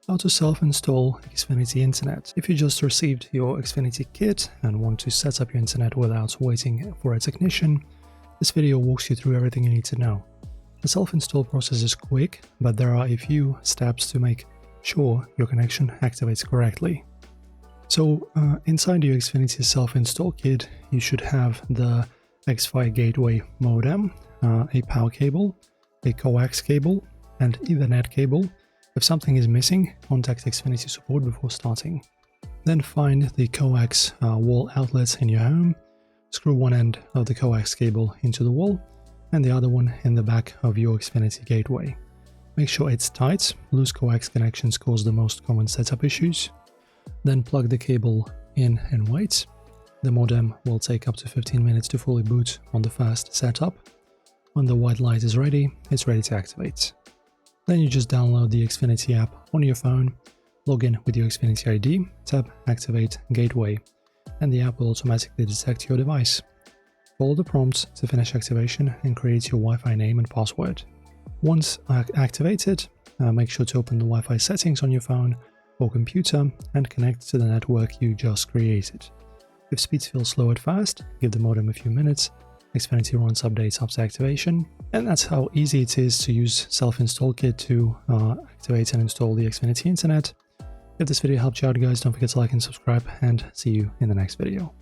How to self-install Xfinity Internet. If you just received your Xfinity kit and want to set up your internet without waiting for a technician, this video walks you through everything you need to know. The self-install process is quick, but there are a few steps to make sure your connection activates correctly. So inside your Xfinity self-install kit, you should have the Xfi gateway modem, a power cable, a coax cable, and Ethernet cable. If something is missing, contact Xfinity support before starting. Then find the coax wall outlets in your home, screw one end of the coax cable into the wall and the other one in the back of your Xfinity gateway. Make sure it's tight. Loose coax connections cause the most common setup issues. Then plug the cable in and wait. The modem will take up to 15 minutes to fully boot on the first setup. When the white light is ready, it's ready to activate. Then you just download the Xfinity app on your phone, log in with your Xfinity ID, tap Activate Gateway, and the app will automatically detect your device. Follow the prompts to finish activation and create your Wi-Fi name and password. Once activated, make sure to open the Wi-Fi settings on your phone or computer and connect to the network you just created. If speeds feel slow at first, give the modem a few minutes. Xfinity runs updates after activation, and that's how easy it is to use self-install kit to activate and install the Xfinity Internet. If this video helped you out, guys, don't forget to like and subscribe, and see you in the next video.